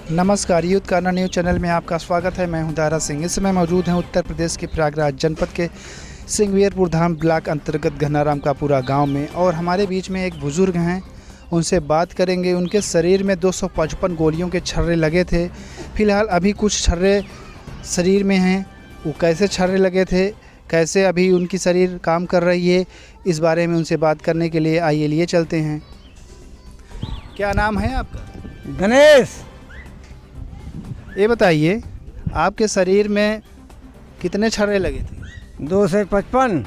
नमस्कार, youth corner news channel में आपका स्वागत है। मैं हूं दारा सिंह। इस समय मौजूद हैं उत्तर प्रदेश के प्रयागराज जनपद के सिंगवेरपुर धाम ब्लॉक अंतर्गत घनाराम का पूरा गांव में, और हमारे बीच में एक बुज़ुर्ग हैं, उनसे बात करेंगे। उनके शरीर में 255 गोलियों के छर्रे लगे थे। फिलहाल अभी कुछ छर्रे शरीर में हैं। वो कैसे छर्रे लगे थे, कैसे अभी उनकी शरीर काम कर रही है, इस बारे में उनसे बात करने के लिए आइए लिए चलते हैं। क्या नाम है आपका? गणेश। ये बताइए, आपके शरीर में कितने छर्रे लगे थे? 255।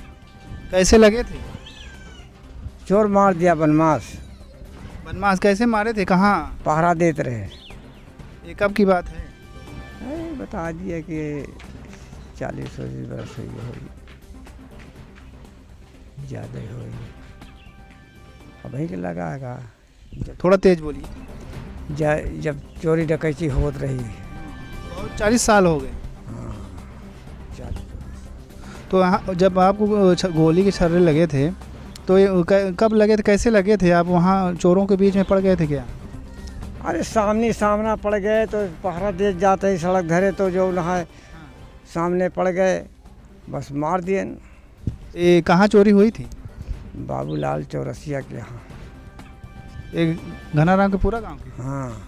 कैसे लगे थे? चोर मार दिया बनमास। बनमास कैसे मारे थे? कहाँ? पहरा देते रहे। ये कब की बात है? बता दिया कि 40-40 वर्ष हुई होगी, ज़्यादा ही होगी। अभी के लगाएगा। थोड़ा तेज बोलिए। जब चोरी डकैती होत रही। 40 साल हो गए। हाँ, 40। तो जब आपको गोली के छर्रे लगे थे तो ये कब लगे थे, कैसे लगे थे? आप वहाँ चोरों के बीच में पड़ गए थे क्या? अरे सामना पड़ गए तो पहरा दे जाते ही सड़क धरे तो जो नहा सामने पड़ गए, बस मार दिए। ये कहाँ चोरी हुई थी? बाबूलाल चौरसिया के यहाँ। एक घनाराम के पूरा गांव की? हाँ।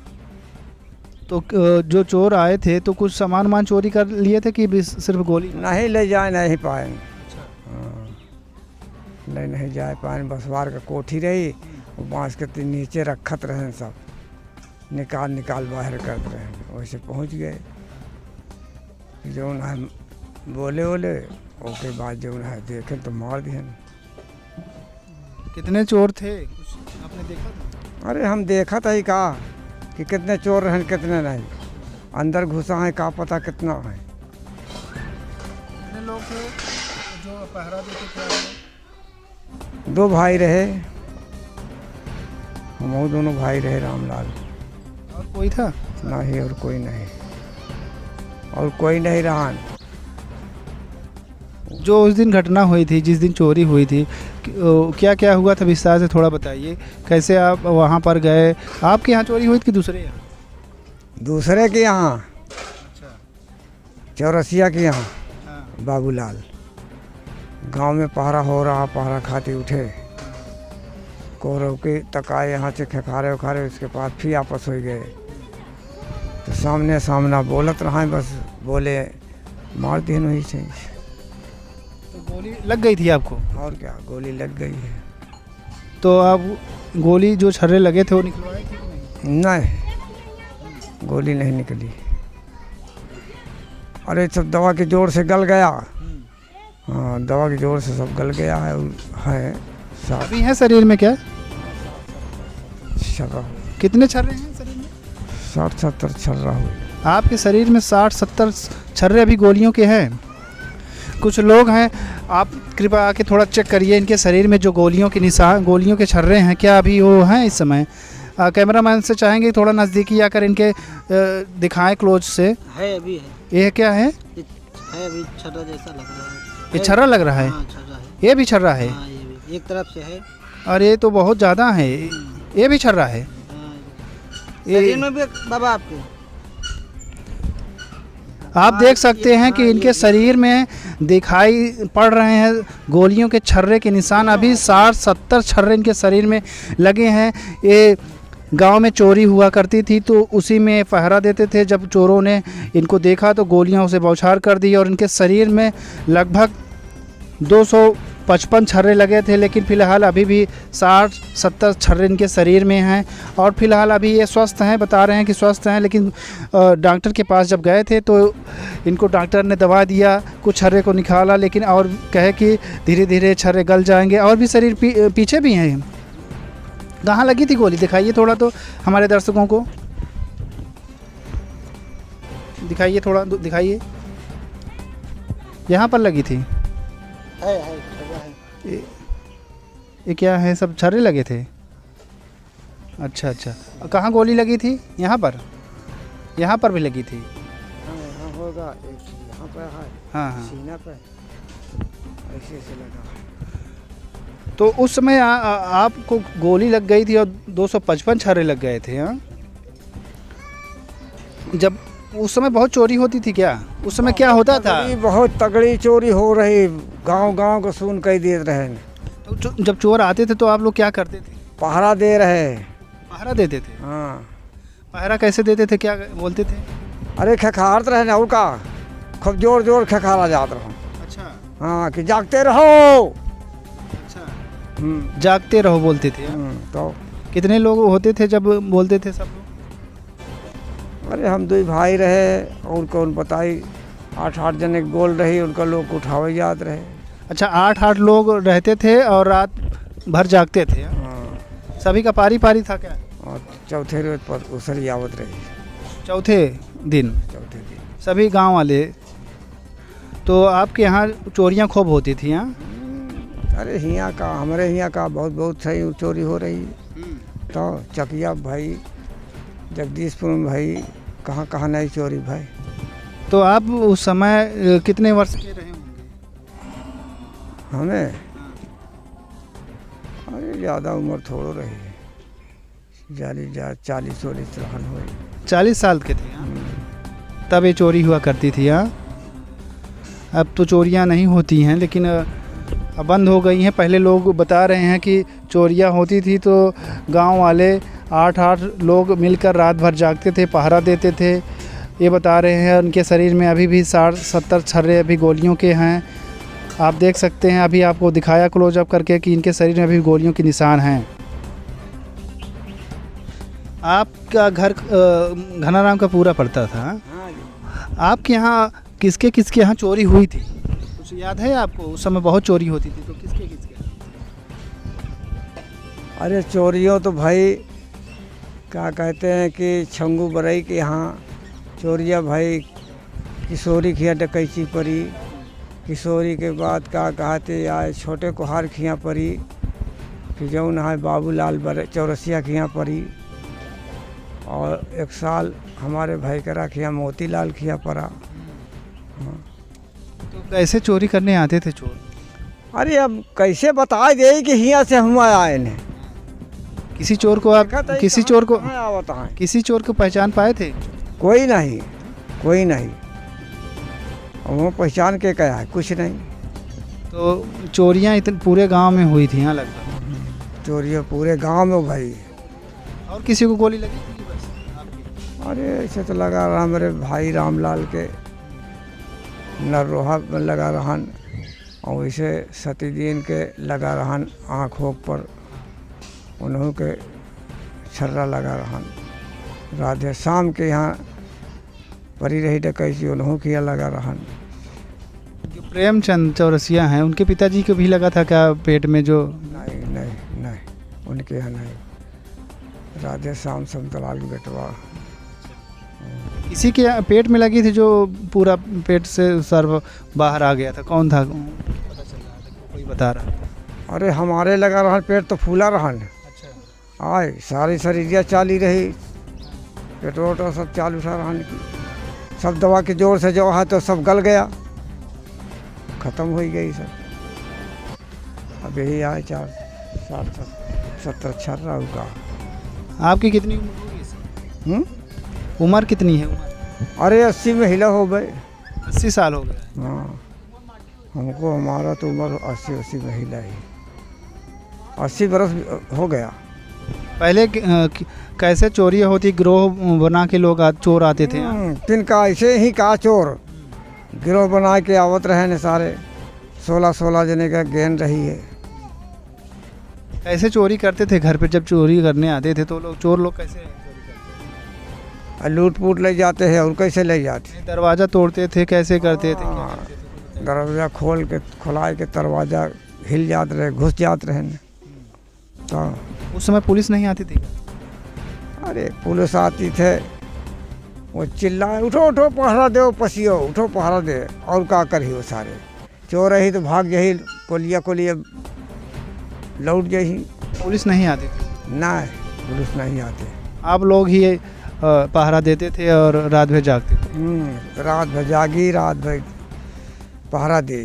तो जो चोर आए थे तो कुछ सामान चोरी कर लिए थे कि सिर्फ गोली? नहीं ले जाए नहीं पाए। हाँ, नहीं जा पाए। बसवार का कोठी रही, वो बांस के नीचे रखत रहे, सब निकाल बाहर करते रहे। वैसे पहुंच गए। जो है बोले उसके बाद जो है देखे तो मार दिए। कितने चोर थे, कुछ आपने देखा था? अरे हम देखा था ही कहा कि कितने चोर हैं कितने नहीं। अंदर घुसा है, का पता कितना है। कितने लोग थे जो पहरा देते थे? 2 भाई रहे, हम दोनों भाई रहे, रामलाल। और कोई था? नहीं, और कोई नहीं रहा। जो उस दिन घटना हुई थी, जिस दिन चोरी हुई थी, क्या क्या हुआ था, विस्तार से थोड़ा बताइए। कैसे आप वहाँ पर गए? आपके यहाँ चोरी हुई थी कि दूसरे यहाँ? दूसरे के यहाँ। अच्छा। चौरसिया के यहाँ। हाँ। बाबूलाल गांव में पहरा हो रहा, पहरा खाते उठे, कोहरों के तकाए यहाँ से खखारे उखारे, उसके बाद फिर आपस हो गए। तो सामना बोलत रहा, बस बोले मार दी नहीं से। तो गोली लग गई थी आपको? और क्या, गोली लग गई है। तो आप गोली जो छर्रे लगे थे वो निकलवाए थे कि नहीं? नहीं, गोली नहीं निकली। अरे सब दवा के जोर से गल गया। हाँ, दवा के जोर से सब गल गया है। अभी है शरीर में क्या? शर्रा। कितने छर्रे हैं शरीर में? 60-70 छर्रा हुए। आपके शरीर में 60-70 छर्रे अभी गोलियों के हैं। कुछ लोग हैं, आप कृपया आके थोड़ा चेक करिए इनके शरीर में जो गोलियों के निशान, गोलियों के छर्रे हैं, क्या अभी वो हैं इस समय? कैमरामैन से चाहेंगे थोड़ा नज़दीकी आकर इनके दिखाएं क्लोज से। है, अभी है। ये क्या है? है अभी छर्रा जैसा लग रहा है। ये छर्रा लग रहा है? हाँ, छर्रा है। ये भी छर्रा है? हाँ, ये भी एक तरफ से है। और ये तो बहुत ज़्यादा है। ये भी छर्रा है? हाँ, ये शरीर में भी बाबा आपके। आप देख सकते हैं कि इनके शरीर में दिखाई पड़ रहे हैं गोलियों के छर्रे के निशान। अभी 60-70 छर्रे इनके शरीर में लगे हैं। ये गांव में चोरी हुआ करती थी तो उसी में पहरा देते थे। जब चोरों ने इनको देखा तो गोलियां उसे बौछार कर दी, और इनके शरीर में लगभग 255 छर्रे लगे थे। लेकिन फ़िलहाल अभी भी 60-70 छर्रे इनके शरीर में हैं, और फिलहाल अभी ये स्वस्थ हैं, बता रहे हैं कि स्वस्थ हैं। लेकिन डॉक्टर के पास जब गए थे तो इनको डॉक्टर ने दवा दिया, कुछ छर्रे को निकाला, लेकिन और कहे कि धीरे धीरे छर्रे गल जाएंगे। और भी शरीर पीछे भी हैं। कहाँ लगी थी गोली, दिखाइए थोड़ा तो हमारे दर्शकों को दिखाइए, थोड़ा दिखाइए। यहाँ पर लगी थी? है छर्रा है। ये क्या है? सब छर्रे लगे थे? अच्छा। कहाँ गोली लगी थी? यहाँ पर? यहाँ पर भी लगी थी? हाँ, यहाँ होगा, एक यहाँ पर है। हाँ। सीना पे ऐसे लगा। तो उस समय आपको गोली लग गई थी और 255 छर्रे लग गए थे। हाँ, जब उस समय बहुत चोरी होती थी क्या? उस समय क्या होता था? बहुत तगड़ी चोरी हो रही, गांव गांव को सुन कही दे रहे। तो जब चोर आते थे तो आप लोग क्या करते थे? पहरा दे रहे। पहरा देते थे? हाँ। पहरा कैसे देते थे, क्या बोलते थे? अरे खखारत रहे ना, और का खूब जोर जोर खखारा जात रहो। अच्छा। हाँ कि जागते रहो। अच्छा, जागते रहो बोलते थे। तो कितने लोग होते थे जब बोलते थे सब लोग? अरे हम 2 भाई रहे और कौन बताई, 8-8 जने गोल रही, उनका लोग उठावे याद रहे। अच्छा, 8-8 लोग रहते थे और रात भर जागते थे। हाँ। सभी का पारी पारी था क्या? और चौथे रोज पर उसरी आवत रही। चौथे दिन सभी गांव वाले। तो आपके यहाँ चोरियाँ खूब होती थी? हाँ। अरे हियाँ का, हमारे हियाँ का बहुत बहुत सही चोरी हो रही। तो चकिया भाई, जगदीशपुर में भाई, कहाँ कहाँ नहीं चोरी भाई। तो आप उस समय कितने वर्ष के रहे होंगे? हमें अरे ज़्यादा उम्र थोड़ो रही, 40-40 रहन हुई। 40 साल के थे? हाँ। तब ये चोरी हुआ करती थी। हाँ। अब तो चोरियां नहीं होती हैं, लेकिन अब बंद हो गई हैं। पहले लोग बता रहे हैं कि चोरियां होती थी तो गांव वाले 8-8 लोग मिलकर रात भर जागते थे, पहरा देते थे। ये बता रहे हैं उनके शरीर में अभी भी 60-70 छर्रे अभी गोलियों के हैं। आप देख सकते हैं, अभी आपको दिखाया क्लोजअप करके कि इनके शरीर में अभी गोलियों के निशान हैं। आपका घर घनाराम का पूरा पड़ता था? आपके यहाँ किसके किसके यहाँ चोरी हुई थी, कुछ याद है आपको? उस समय बहुत चोरी होती थी, तो किसके किसके? अरे चोरियों तो भाई क्या कहते हैं कि छंगू बरई के यहाँ चोरिया भाई, किशोरी खिया डकैची परी, किशोरी के बाद क्या कहते आए छोटे कुहार खिया परी, कि जौन है बाबूलाल बर चौरसिया खिया परी, और एक साल हमारे भाई करा खिया मोतीलाल खिया पड़ा। हाँ। तो कैसे चोरी करने आते थे चोर? अरे अब कैसे बता दे कि हिया से हम आए ने। किसी चोर को आप किसी चोर को पहचान पाए थे? कोई नहीं, कोई नहीं। वो पहचान के क्या है, कुछ नहीं। तो चोरियां इतने पूरे गांव में हुई थी? हाँ, लगभग चोरियां पूरे गांव में भाई। और किसी को गोली लगी थी बस आपकी? अरे ऐसे तो लगा रहा मेरे भाई रामलाल के नरोहा में लगा रहन, और वैसे सतीदीन के लगा रहन आँखों पर, उन्हों के छर्रा लगा रहन। राधे शाम के यहाँ परी रही डकैती, उन्हों की लगा रहन। जो प्रेमचंद चौरसिया हैं, उनके पिताजी को भी लगा था क्या पेट में? जो नहीं नहीं नहीं, उनके यहाँ नहीं। राधे श्याम समतलाल की बेटवा किसी के पेट में लगी थी, जो पूरा पेट से सर्व बाहर आ गया था? कौन था? पता चल रहा था, कोई बता रहा था? अरे हमारे लगा रहन, पेट तो फूला रहन। अच्छा। आए सारी शरीरिया चाली रही, पेट्रोल तो सब चालू था रहन की, सब दवा के जोर से जो है तो सब गल गया, ख़त्म हो गई सब। अब यही आए 4-60-70 छर्रा का। आपकी कितनी उम्र होगी? उम्र कितनी है? अरे 80 में हिला हो गए। 80 साल हो गए? हाँ, हमको हमारा तो उम्र 80 में हिला ही, 80 बरस हो गया। पहले कैसे चोरियाँ होती? गिरोह बना के लोग चोर आते थे? तिनका ऐसे ही का चोर गिरोह बना के आवत रहे ने सारे, 16 जने का गैंग रही है। कैसे चोरी करते थे घर पे? जब चोरी करने आते थे तो चोर लोग कैसे चोरी करते थे? लूट पूट ले जाते हैं, और कैसे ले जाते? दरवाज़ा तोड़ते थे, कैसे करते थे? दरवाज़ा खोला के दरवाज़ा हिल जाते रहे, घुस जाते रहे। तो उस समय पुलिस नहीं आती थी? अरे पुलिस आती थे, वो चिल्लाए उठो उठो पहरा दो पसियो, उठो पहरा दे, और क्या करी वो सारे चोर रही तो भाग यही कोलिया लौट गई। पुलिस नहीं आती थी? नहीं, पुलिस नहीं आते। आप लोग ही पहरा देते थे और रात भर जागते थे? रात भर जागी, रात भर पहरा दे।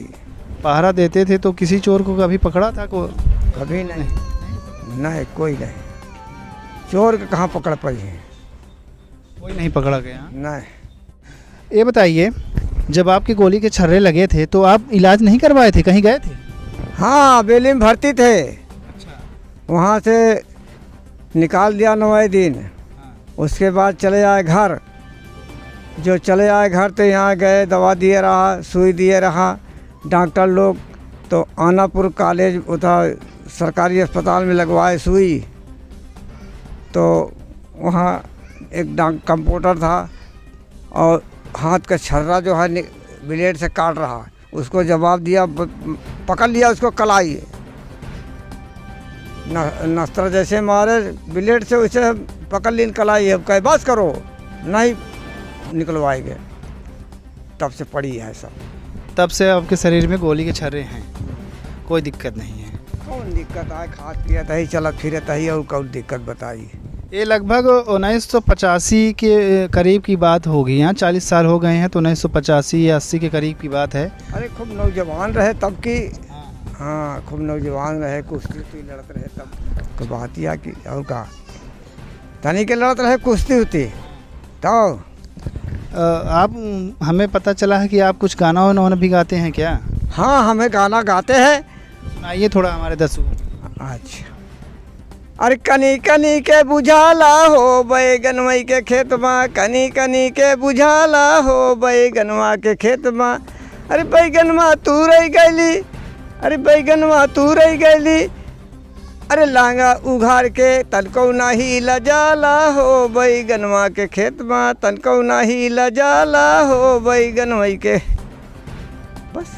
पहरा देते थे तो किसी चोर को कभी पकड़ा था? कभी नहीं, कोई नहीं। चोर के कहाँ पकड़ पाई है? कोई नहीं पकड़ा गया। नहीं। ये बताइए, जब आपके गोली के छर्रे लगे थे तो आप इलाज नहीं करवाए थे, कहीं गए थे? हाँ, बेली में भर्ती थे। अच्छा। वहाँ से निकाल दिया 9 दिन। उसके बाद चले आए घर। जो चले आए घर तो यहाँ गए, दवा दिए रहा, सुई दिए रहा डॉक्टर लोग। तो आनापुर कॉलेज उधर सरकारी अस्पताल में लगवाए सुई। तो वहाँ एक कंपाउंडर था और हाथ का छर्रा जो है ब्लेड से काट रहा, उसको जवाब दिया, पकड़ लिया उसको कलाई, नस्तर जैसे मारे ब्लेड से, उसे पकड़ ली कलाई। अब कहे बस करो, नहीं निकलवाएंगे। तब से पड़ी है सब। तब से आपके शरीर में गोली के छर्रे हैं, कोई दिक्कत नहीं है? कौन दिक्कत आए, खात पिया तही, चलत फिरत ही, और कौन दिक्कत बताई। ये लगभग 1985 के करीब की बात होगी। यहाँ 40 साल हो गए हैं, तो 1985 या 80 के करीब की बात है। अरे खूब नौजवान रहे तब की। हाँ, खूब नौजवान रहे, कुश्ती उश्ती लड़त रहे तब तो बात ही कि और कहा तनी के लड़त रहे, कुश्ती होती। तो आप, हमें पता चला है कि आप कुछ गाना वाना भी गाते हैं क्या? हाँ, हमें गाना गाते हैं। सुनाइए थोड़ा हमारे दर्शकों। अच्छा। अरे कनी कनी के बुझाला हो बैगनवा के खेत में, कनी कनी के बुझाला हो बैगनवा के खेत में। अरे बैगनवा तू रह गईली, अरे बैगनवा तू रह गईली। अरे लांगा उघाड़ के तनको नाही लजाला हो बैगनवा के खेत में, तनको नाही लजाला हो बैगनवा के। बस।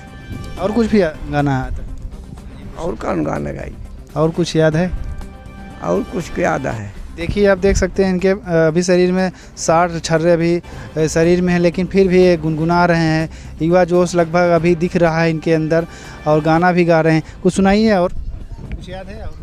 और कुछ भी गाना है? और कौन गाना गाई? और कुछ याद है? और कुछ याद है? देखिए, आप देख सकते हैं इनके अभी शरीर में 60 छर्रे अभी शरीर में है, लेकिन फिर भी ये गुनगुना रहे हैं। युवा जोश लगभग अभी दिख रहा है इनके अंदर, और गाना भी गा रहे हैं। कुछ सुनाइए, और कुछ याद है? और गाना?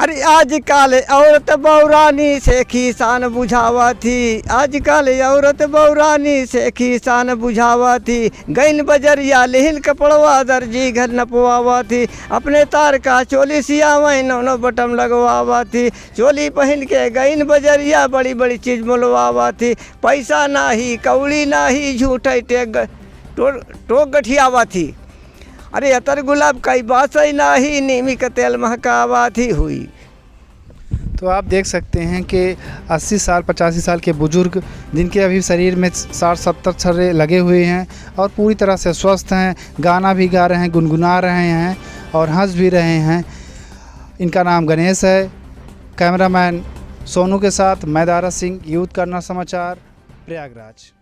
अरे आजकल औरत बौरानी से खीसान बुझावा थी, आजकल औरत बौरानी से खीसान बुझावा थी। गैन बजरिया लेहिन कपड़वा दर्जी घर नपवावा थी। अपने तार का चोली सियावै नौनो बटम लगवावा थी। चोली पहन के गैन बजरिया बड़ी बड़ी चीज़ मोलवावा थी। पैसा नाही, कौड़ी नाही, झूठे टोक गठियावा थी। अरे अतर गुलाब कई बात ही नाही, नीमी का तेल महकावा थी हुई। तो आप देख सकते हैं कि 80 साल 85 साल के बुजुर्ग, जिनके अभी शरीर में 60-70 छर्रे लगे हुए हैं और पूरी तरह से स्वस्थ हैं, गाना भी गा रहे हैं, गुनगुना रहे हैं और हंस भी रहे हैं। इनका नाम गणेश है। कैमरामैन सोनू के साथ मैं दारा सिंह, यूथ कर्नल समाचार, प्रयागराज।